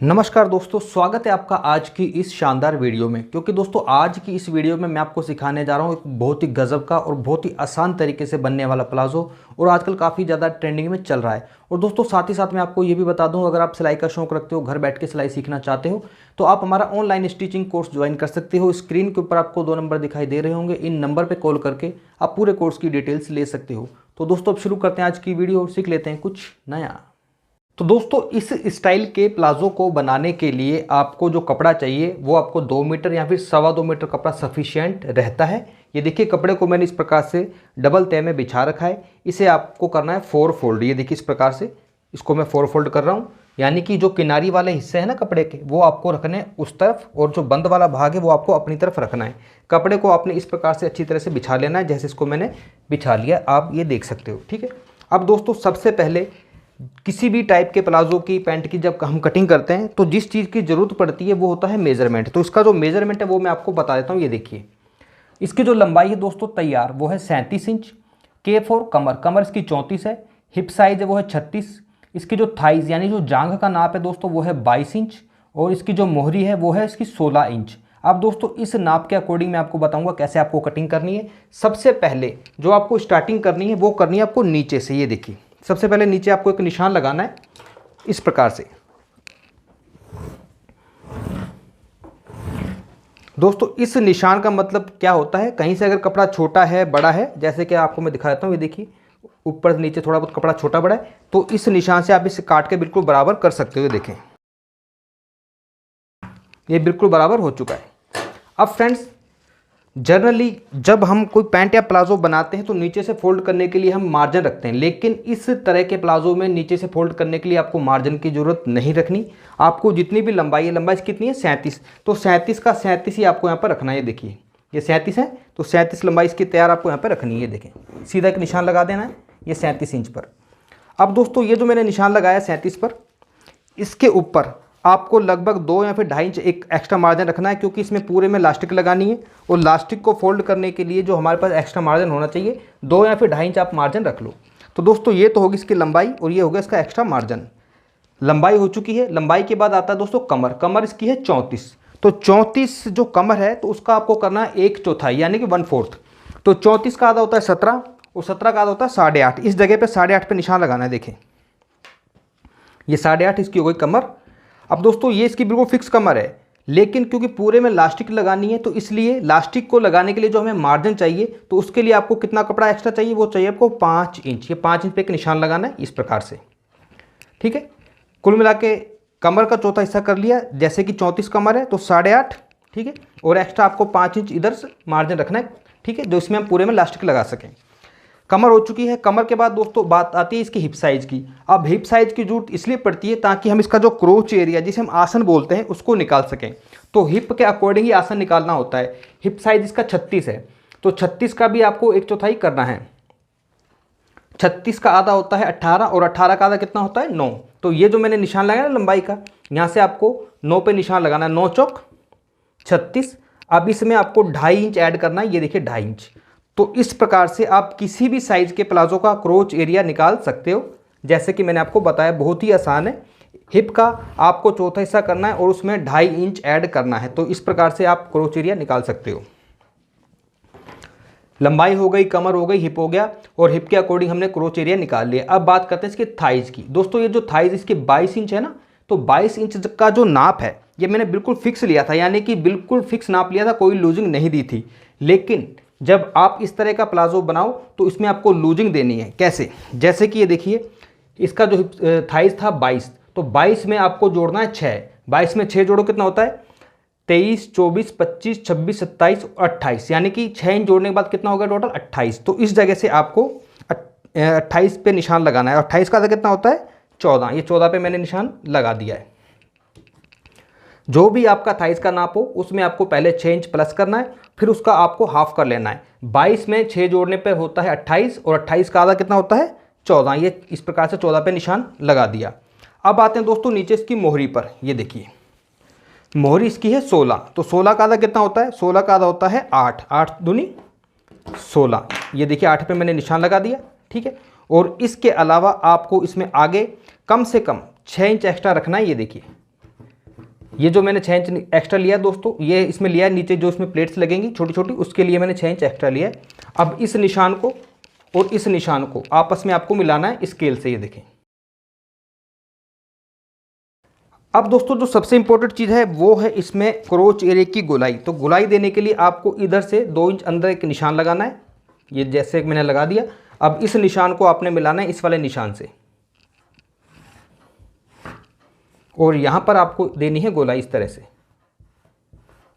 नमस्कार दोस्तों, स्वागत है आपका आज की इस शानदार वीडियो में। क्योंकि दोस्तों आज की इस वीडियो में मैं आपको सिखाने जा रहा हूँ एक बहुत ही गजब का और बहुत ही आसान तरीके से बनने वाला प्लाजो, और आजकल काफ़ी ज़्यादा ट्रेंडिंग में चल रहा है। और दोस्तों साथ ही साथ मैं आपको ये भी बता दूँ, अगर आप सिलाई का शौक रखते हो, घर बैठ के सिलाई सीखना चाहते हो, तो आप हमारा ऑनलाइन स्टिचिंग कोर्स ज्वाइन कर सकते हो। स्क्रीन के ऊपर आपको 2 नंबर दिखाई दे रहे होंगे, इन नंबर पर कॉल करके आप पूरे कोर्स की डिटेल्स ले सकते हो। तो दोस्तों अब शुरू करते हैं आज की वीडियो और सीख लेते हैं कुछ नया। तो दोस्तों इस स्टाइल के प्लाजो को बनाने के लिए आपको जो कपड़ा चाहिए वो आपको 2 मीटर या फिर 2.25 मीटर कपड़ा सफिशिएंट रहता है। ये देखिए कपड़े को मैंने इस प्रकार से डबल तह में बिछा रखा है। इसे आपको करना है 4 फोल्ड। ये देखिए इस प्रकार से इसको मैं 4 फोल्ड कर रहा हूँ, यानी कि जो किनारी वाले हिस्से हैं ना कपड़े के, वो आपको रखने हैं उस तरफ, और जो बंद वाला भाग है वो आपको अपनी तरफ रखना है। कपड़े को आपने इस प्रकार से अच्छी तरह से बिछा लेना है, जैसे इसको मैंने बिछा लिया, आप ये देख सकते हो। ठीक है, अब दोस्तों सबसे पहले किसी भी टाइप के प्लाजो की, पैंट की जब हम कटिंग करते हैं तो जिस चीज़ की ज़रूरत पड़ती है वो होता है मेज़रमेंट। तो इसका जो मेज़रमेंट है वो मैं आपको बता देता हूँ। ये देखिए इसकी जो लंबाई है दोस्तों तैयार वो है 37 इंच। के फॉर कमर, कमर इसकी 34 है। हिप साइज़ है वो है 36। इसकी जो थाइज़ यानी जो जांघ का नाप है दोस्तों वो है 22 इंच, और इसकी जो मोहरी है वो है इसकी 16 इंच। अब दोस्तों इस नाप के अकॉर्डिंग मैं आपको बताऊंगा कैसे आपको कटिंग करनी है। सबसे पहले जो आपको स्टार्टिंग करनी है वो करनी है आपको नीचे से। ये देखिए सबसे पहले नीचे आपको एक निशान लगाना है इस प्रकार से। दोस्तों इस निशान का मतलब क्या होता है, कहीं से अगर कपड़ा छोटा है बड़ा है, जैसे कि आपको मैं दिखा देता हूँ। ये देखिए ऊपर से नीचे थोड़ा बहुत कपड़ा छोटा बड़ा है, तो इस निशान से आप इसे काट के बिल्कुल बराबर कर सकते हो। देखें ये बिल्कुल बराबर हो चुका है। अब फ्रेंड्स जनरली जब हम कोई पैंट या प्लाजो बनाते हैं तो नीचे से फोल्ड करने के लिए हम मार्जिन रखते हैं, लेकिन इस तरह के प्लाजो में नीचे से फोल्ड करने के लिए आपको मार्जिन की ज़रूरत नहीं रखनी। आपको जितनी भी लंबाई है, लंबाई कितनी है 37, तो 37 का 37 ही आपको यहाँ पर रखना है। ये देखिए ये 37 है, तो 37 लंबाई इसकी तैयार आपको यहाँ पर रखनी है। ये देखें सीधा एक निशान लगा देना है ये 37 इंच पर। अब दोस्तों ये जो मैंने निशान लगाया 37 पर, इसके ऊपर आपको लगभग 2 या फिर 2.5 इंच एक एक्स्ट्रा मार्जिन रखना है, क्योंकि इसमें पूरे में लास्टिक लगानी है, और लास्टिक को फोल्ड करने के लिए जो हमारे पास एक्स्ट्रा मार्जिन होना चाहिए 2 या फिर 2.5 इंच आप मार्जिन रख लो। तो दोस्तों ये तो होगी इसकी लंबाई, और ये हो गया इसका एक्स्ट्रा मार्जिन। लंबाई हो चुकी है। लंबाई के बाद आता है दोस्तों कमर। कमर इसकी है 34। तो 34 जो कमर है तो उसका आपको करना है 1/4 यानी कि 1/4। तो 34 का आधा होता है 17, और 17 का आधा होता है 8.5। इस जगह पे 8.5 पे निशान लगाना है। देखें ये 8.5 इसकी हो गई कमर। अब दोस्तों ये इसकी बिल्कुल फिक्स कमर है, लेकिन क्योंकि पूरे में लास्टिक लगानी है तो इसलिए लास्टिक को लगाने के लिए जो हमें मार्जिन चाहिए, तो उसके लिए आपको कितना कपड़ा एक्स्ट्रा चाहिए, वो चाहिए आपको 5 इंच। ये 5 इंच पे एक निशान लगाना है इस प्रकार से। ठीक है, कुल मिला के कमर का चौथा हिस्सा कर लिया। जैसे कि 34 कमर है तो 8.5, ठीक है, और एक्स्ट्रा आपको 5 इंच इधर से मार्जिन रखना है। ठीक है, जो इसमें हम पूरे में लास्टिक लगा सकें। कमर हो चुकी है। कमर के बाद दोस्तों बात आती है इसकी हिप साइज़ की। अब हिप साइज़ की जरूरत इसलिए पड़ती है ताकि हम इसका जो क्रोच एरिया जिसे हम आसन बोलते हैं उसको निकाल सकें। तो हिप के अकॉर्डिंग ही आसन निकालना होता है। हिप साइज़ इसका 36 है, तो 36 का भी आपको 1/4 करना है। 36 का आधा होता है 18, और 18 का आधा कितना होता है 9। तो ये जो मैंने निशान लगाया ना लंबाई का, यहाँ से आपको 9 पे निशान लगाना है। 9 चौक 36। अब इसमें आपको 2.5 इंच ऐड करना है। ये देखिए 2.5 इंच। तो इस प्रकार से आप किसी भी साइज़ के प्लाजो का क्रोच एरिया निकाल सकते हो, जैसे कि मैंने आपको बताया, बहुत ही आसान है। हिप का आपको चौथा हिस्सा करना है और उसमें 2.5 इंच ऐड करना है। तो इस प्रकार से आप क्रोच एरिया निकाल सकते हो। लंबाई हो गई, कमर हो गई, हिप हो गया, और हिप के अकॉर्डिंग हमने क्रोच एरिया निकाल लिया। अब बात करते हैं इसके थाइज़ की। दोस्तों ये जो थाइज़ इसके 22 इंच है ना, तो 22 इंच का जो नाप है ये मैंने बिल्कुल फिक्स लिया था, यानी कि बिल्कुल फिक्स नाप लिया था, कोई लूजिंग नहीं दी थी। लेकिन जब आप इस तरह का प्लाजो बनाओ तो इसमें आपको लूजिंग देनी है। कैसे, जैसे कि ये देखिए इसका जो थाइज़ था 22, तो 22 में आपको जोड़ना है 6। 22 में 6 जोड़ो कितना होता है 23, 24, 25, 26, 27 और 28, यानी कि 6 इंच जोड़ने के बाद कितना होगा टोटल 28। तो इस जगह से आपको 28 पे निशान लगाना है। और 28 का कितना होता है 14। ये 14 पे मैंने निशान लगा दिया है। जो भी आपका थाइज़ का नाप हो उसमें आपको पहले 6 इंच प्लस करना है, फिर उसका आपको हाफ कर लेना है। 22 में 6 जोड़ने पे होता है 28, और 28 का आधा कितना होता है 14। ये इस प्रकार से 14 पे निशान लगा दिया। अब आते हैं दोस्तों नीचे इसकी मोहरी पर। ये देखिए मोहरी इसकी है 16, तो 16 का आधा कितना होता है, 16 का आधा होता है 8। 8 दूनी 16। ये देखिए 8 पे मैंने निशान लगा दिया। ठीक है, और इसके अलावा आपको इसमें आगे कम से कम 6 इंच एक्स्ट्रा रखना है। ये देखिए ये जो मैंने 6 इंच एक्स्ट्रा लिया दोस्तों, ये इसमें लिया है नीचे जो इसमें प्लेट्स लगेंगी छोटी छोटी, उसके लिए मैंने 6 इंच एक्स्ट्रा लिया है। अब इस निशान को और इस निशान को आपस में आपको मिलाना है स्केल से, ये देखें। अब दोस्तों जो सबसे इंपॉर्टेंट चीज़ है वो है इसमें क्रोच एरिया की गोलाई। तो गोलाई देने के लिए आपको इधर से 2 इंच अंदर एक निशान लगाना है, ये जैसे मैंने लगा दिया। अब इस निशान को आपने मिलाना है इस वाले निशान से, और यहाँ पर आपको देनी है गोलाई इस तरह से।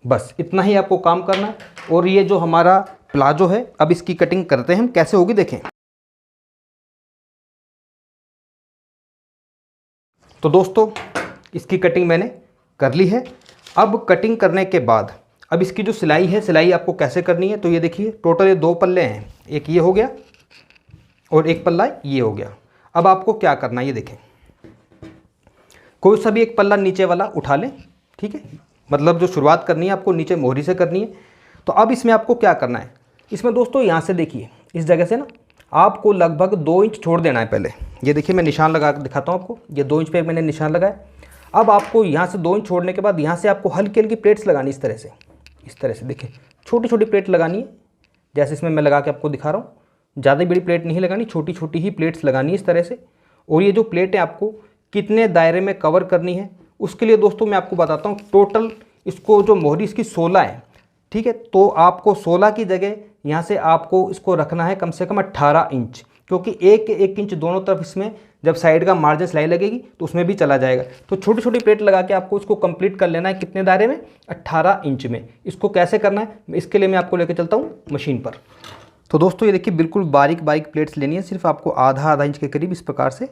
बस इतना ही आपको काम करना है। और ये जो हमारा प्लाजो है, अब इसकी कटिंग करते हैं हम, कैसे होगी देखें। तो दोस्तों इसकी कटिंग मैंने कर ली है। अब कटिंग करने के बाद अब इसकी जो सिलाई है, सिलाई आपको कैसे करनी है, तो ये देखिए टोटल ये 2 पल्ले हैं, एक ये हो गया और एक पल्ला ये हो गया। अब आपको क्या करना है ये देखें, कोई सा भी एक पल्ला नीचे वाला उठा लें, ठीक है। मतलब जो शुरुआत करनी है आपको नीचे मोहरी से करनी है। तो अब इसमें आपको क्या करना है, इसमें दोस्तों यहाँ से देखिए इस जगह से ना आपको लगभग 2 इंच छोड़ देना है पहले। ये देखिए मैं निशान लगा कर दिखाता हूँ आपको, ये 2 इंच पे मैंने निशान लगाया। अब आपको यहाँ से 2 इंच छोड़ने के बाद यहाँ से आपको हल्की हल्की प्लेट्स लगानी इस तरह से देखिए, छोटी छोटी प्लेट लगानी है, जैसे इसमें मैं लगा के आपको दिखा रहा हूँ। ज़्यादा बड़ी प्लेट नहीं लगानी, छोटी छोटी ही प्लेट्स लगानी है इस तरह से। और ये जो प्लेट है आपको कितने दायरे में कवर करनी है, उसके लिए दोस्तों मैं आपको बताता हूँ। टोटल इसको जो मोहरी इसकी 16 है, ठीक है। तो आपको 16 की जगह यहाँ से आपको इसको रखना है कम से कम 18 इंच, क्योंकि एक इंच दोनों तरफ इसमें जब साइड का मार्जिन सिलाई लगेगी तो उसमें भी चला जाएगा। तो छोटी छोटी प्लेट लगा के आपको इसको कंप्लीट कर लेना है। कितने दायरे में, 18 इंच में। इसको कैसे करना है इसके लिए मैं आपको लेकर चलता हूँ मशीन पर। तो दोस्तों ये देखिए बिल्कुल बारीक बारीक प्लेट्स लेनी है, सिर्फ आपको आधा इंच के करीब इस प्रकार से।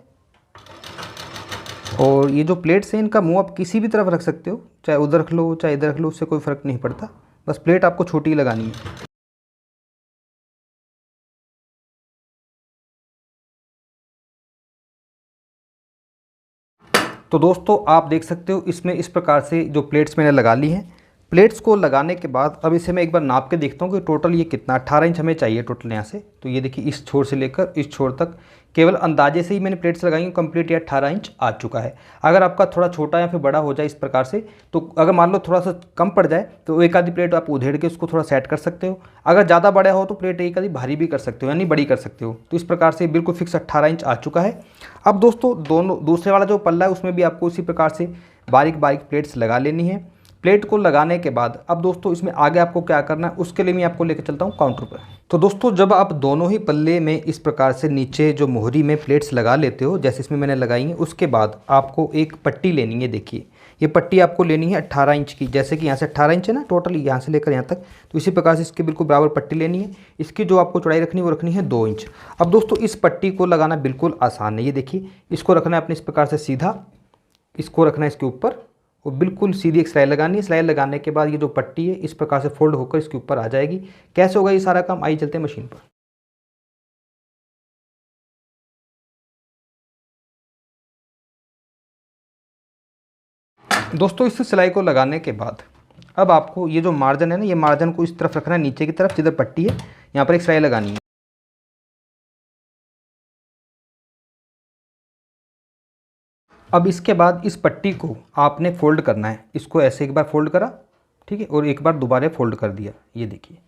और ये जो प्लेट्स हैं इनका मुंह आप किसी भी तरफ रख सकते हो, चाहे उधर रख लो चाहे इधर रख लो, उससे कोई फ़र्क नहीं पड़ता। बस प्लेट आपको छोटी लगानी है। तो दोस्तों आप देख सकते हो इसमें इस प्रकार से जो प्लेट्स मैंने लगा ली हैं। प्लेट्स को लगाने के बाद अब इसे मैं एक बार नाप के देखता हूँ कि टोटल ये कितना 18 इंच हमें चाहिए टोटल यहाँ से। तो ये देखिए इस छोर से लेकर इस छोर तक केवल अंदाजे से ही मैंने प्लेट्स लगाई हैं, कंप्लीट ये 18 इंच आ चुका है। अगर आपका थोड़ा छोटा या फिर बड़ा हो जाए इस प्रकार से, तो अगर मान लो थोड़ा सा कम पड़ जाए तो एक आधी प्लेट आप उधेड़ के उसको थोड़ा सेट कर सकते हो। अगर ज़्यादा बड़ा हो तो प्लेट एक आधी भारी भी कर सकते हो, यानी बड़ी कर सकते हो। तो इस प्रकार से बिल्कुल फिक्स 18 इंच आ चुका है। अब दोस्तों दूसरे वाला जो पल्ला है उसमें भी आपको उसी प्रकार से बारीक बारीक प्लेट्स लगा लेनी है। प्लेट को लगाने के बाद अब दोस्तों इसमें आगे आपको क्या करना है उसके लिए मैं आपको लेकर चलता हूँ काउंटर पर। तो दोस्तों जब आप दोनों ही पल्ले में इस प्रकार से नीचे जो मोहरी में प्लेट्स लगा लेते हो, जैसे इसमें मैंने लगाई है, उसके बाद आपको एक पट्टी लेनी है। देखिए ये पट्टी आपको लेनी है 18 इंच की, जैसे कि यहाँ से 18 इंच है ना टोटल, यहाँ से लेकर यहाँ तक। तो इसी प्रकार से इसके बिल्कुल बराबर पट्टी लेनी है। इसकी जो आपको चौड़ाई रखनी है वो रखनी है 2 इंच। अब दोस्तों इस पट्टी को लगाना बिल्कुल आसान है। ये देखिए इसको रखना है अपने इस प्रकार से सीधा, इसको रखना है इसके ऊपर और बिल्कुल सीधी एक सिलाई लगानी है। सिलाई लगाने के बाद ये जो पट्टी है इस प्रकार से फोल्ड होकर इसके ऊपर आ जाएगी। कैसे होगा ये सारा काम, आइए चलते हैं मशीन पर। दोस्तों इस सिलाई को लगाने के बाद अब आपको ये जो मार्जिन है ना, ये मार्जिन को इस तरफ रखना है, नीचे की तरफ जिधर पट्टी है यहाँ पर एक सिलाई लगानी है। अब इसके बाद इस पट्टी को आपने फोल्ड करना है। इसको ऐसे एक बार फोल्ड करा, ठीक है, और एक बार दोबारा फोल्ड कर दिया। ये देखिए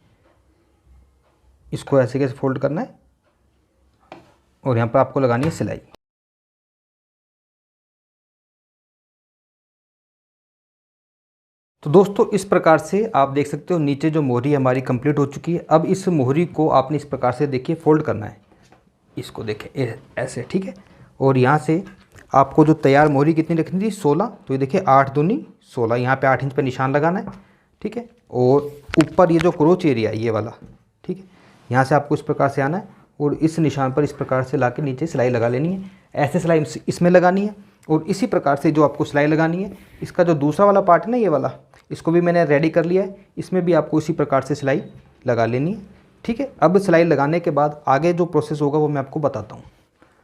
इसको ऐसे कैसे फोल्ड करना है और यहाँ पर आपको लगानी है सिलाई। तो दोस्तों इस प्रकार से आप देख सकते हो नीचे जो मोहरी हमारी कंप्लीट हो चुकी है। अब इस मोहरी को आपने इस प्रकार से देखिए फोल्ड करना है, इसको देखें ऐसे, ठीक है। और यहाँ से आपको जो तैयार मोहरी कितनी रखनी थी 16, तो ये देखिए 8 दूनी 16, यहाँ पे 8 इंच पे निशान लगाना है, ठीक है। और ऊपर ये जो क्रोच एरिया ये वाला, ठीक है, यहाँ से आपको इस प्रकार से आना है और इस निशान पर इस प्रकार से ला के नीचे सिलाई लगा लेनी है। ऐसे सिलाई इसमें लगानी है और इसी प्रकार से जो आपको सिलाई लगानी है, इसका जो दूसरा वाला पार्ट है ना ये वाला, इसको भी मैंने रेडी कर लिया है। इसमें भी आपको इसी प्रकार से सिलाई लगा लेनी है, ठीक है। अब सिलाई लगाने के बाद आगे जो प्रोसेस होगा वो मैं आपको बताता हूँ।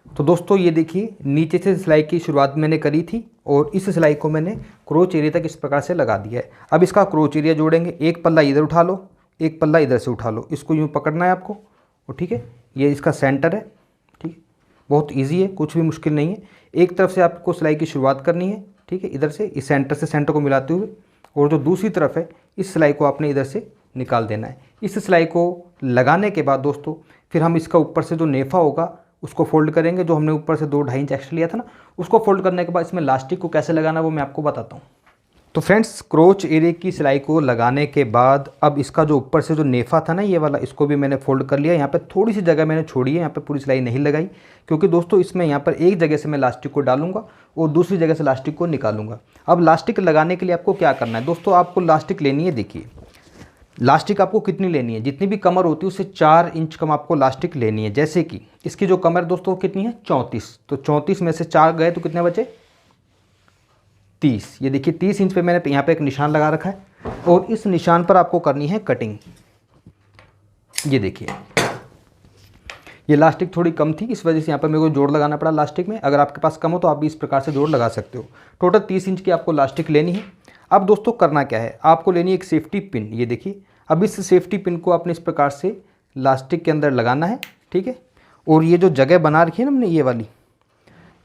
तो दोस्तों ये देखिए नीचे से सिलाई की शुरुआत मैंने करी थी और इस सिलाई को मैंने क्रोच एरिया तक इस प्रकार से लगा दिया है। अब इसका क्रोच एरिया जोड़ेंगे। एक पल्ला इधर उठा लो, एक पल्ला इधर से उठा लो, इसको यूँ पकड़ना है आपको, और ठीक है ये इसका सेंटर है, ठीक है। बहुत ईजी है, कुछ भी मुश्किल नहीं है। एक तरफ से आपको सिलाई की शुरुआत करनी है ठीक है, इधर से इस सेंटर को मिलाते हुए, और जो दूसरी तरफ है इस सिलाई को आपने इधर से निकाल देना है। इस सिलाई को लगाने के बाद दोस्तों फिर हम इसका ऊपर से जो नेफा होगा उसको फोल्ड करेंगे। जो हमने ऊपर से 2-2.5 इंच एक्स्ट्रा लिया था ना, उसको फोल्ड करने के बाद इसमें लास्टिक को कैसे लगाना वो मैं आपको बताता हूँ। तो फ्रेंड्स, क्रोच एरिया की सिलाई को लगाने के बाद अब इसका जो ऊपर से जो नेफा था ना ये वाला, इसको भी मैंने फोल्ड कर लिया। यहाँ पे थोड़ी सी जगह मैंने छोड़ी है, यहाँ पे पूरी सिलाई नहीं लगाई, क्योंकि दोस्तों इसमें यहाँ पर एक जगह से मैं लास्टिक को डालूंगा और दूसरी जगह से लास्टिक को निकालूंगा। अब लास्टिक लगाने के लिए आपको क्या करना है दोस्तों, आपको लास्टिक लेनी है। देखिए लास्टिक आपको कितनी लेनी है, जितनी भी कमर होती है उससे 4 इंच कम आपको लास्टिक लेनी है। जैसे कि इसकी जो कमर दोस्तों कितनी है 34, तो 34 में से 4 गए तो कितने बचे 30। ये देखिए 30 इंच पे मैंने यहाँ पे एक निशान लगा रखा है और इस निशान पर आपको करनी है कटिंग। ये देखिए ये लास्टिक थोड़ी कम थी, इस वजह से यहाँ पर मेरे को जोड़ लगाना पड़ा लास्टिक में। अगर आपके पास कम हो तो आप भी इस प्रकार से जोड़ लगा सकते हो। टोटल 30 इंच की आपको लास्टिक लेनी है। अब दोस्तों करना क्या है, आपको लेनी है एक सेफ्टी पिन। ये देखिए अब इस सेफ्टी पिन को आपने इस प्रकार से लास्टिक के अंदर लगाना है, ठीक है। और ये जो जगह बना रखी है ना हमने ये वाली,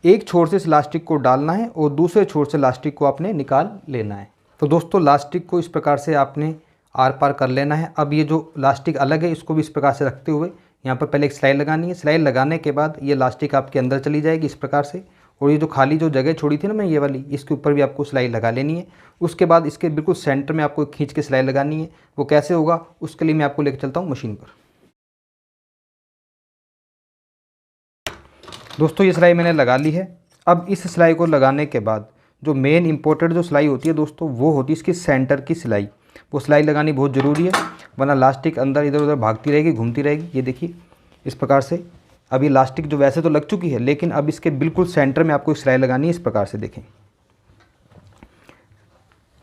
एक छोर से इस लास्टिक को डालना है और दूसरे छोर से लास्टिक को आपने निकाल लेना है। तो दोस्तों लास्टिक को इस प्रकार से आपने आर पार कर लेना है। अब ये जो लास्टिक अलग है इसको भी इस प्रकार से रखते हुए यहाँ पर पहले एक सिलाई लगानी है। सिलाई लगाने के बाद ये लास्टिक आपके अंदर चली जाएगी इस प्रकार से, और ये जो खाली जो जगह छोड़ी थी ना मैं ये वाली, इसके ऊपर भी आपको सिलाई लगा लेनी है। उसके बाद इसके बिल्कुल सेंटर में आपको खींच के सिलाई लगानी है। वो कैसे होगा उसके लिए मैं आपको लेकर चलता हूँ मशीन पर। दोस्तों ये सिलाई मैंने लगा ली है। अब इस सिलाई को लगाने के बाद जो मेन इंपॉर्टेंट जो सिलाई होती है दोस्तों वो होती है इसकी सेंटर की सिलाई। वो सिलाई लगानी बहुत ज़रूरी है, वरना लास्टिक अंदर इधर उधर भागती रहेगी, घूमती रहेगी। ये देखिए इस प्रकार से अभी लास्टिक जो वैसे तो लग चुकी है, लेकिन अब इसके बिल्कुल सेंटर में आपको सिलाई लगानी है। इस प्रकार से देखें,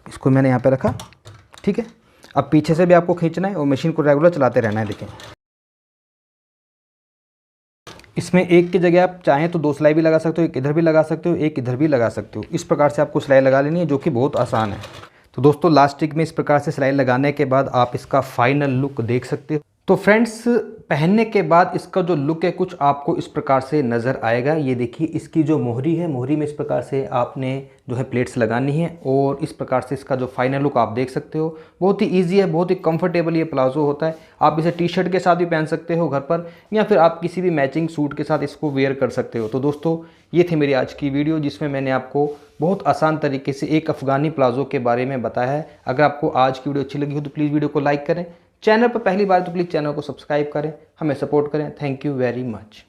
इसको मैंने यहाँ पे रखा, ठीक है। अब पीछे से भी आपको खींचना है और मशीन को रेगुलर चलाते रहना है। देखें इसमें एक की जगह आप चाहें तो 2 सिलाई भी लगा सकते हो, एक इधर भी लगा सकते हो, एक इधर भी लगा सकते हो। इस प्रकार से आपको सिलाई लगा लेनी है, जो कि बहुत आसान है। तो दोस्तों लास्टिक में इस प्रकार से सिलाई लगाने के बाद आप इसका फाइनल लुक देख सकते हो। तो फ्रेंड्स पहनने के बाद इसका जो लुक है कुछ आपको इस प्रकार से नज़र आएगा। ये देखिए इसकी जो मोहरी है, मोहरी में इस प्रकार से आपने जो है प्लेट्स लगानी है और इस प्रकार से इसका जो फाइनल लुक आप देख सकते हो। बहुत ही इजी है, बहुत ही कंफर्टेबल ये प्लाजो होता है। आप इसे टी शर्ट के साथ भी पहन सकते हो घर पर, या फिर आप किसी भी मैचिंग सूट के साथ इसको वेयर कर सकते हो। तो दोस्तों ये थी मेरी आज की वीडियो, जिसमें मैंने आपको बहुत आसान तरीके से एक अफ़गानी प्लाजो के बारे में बताया है। अगर आपको आज की वीडियो अच्छी लगी हो तो प्लीज़ वीडियो को लाइक करें। चैनल पर पहली बार तो प्लीज़ चैनल को सब्सक्राइब करें, हमें सपोर्ट करें। Thank you very much.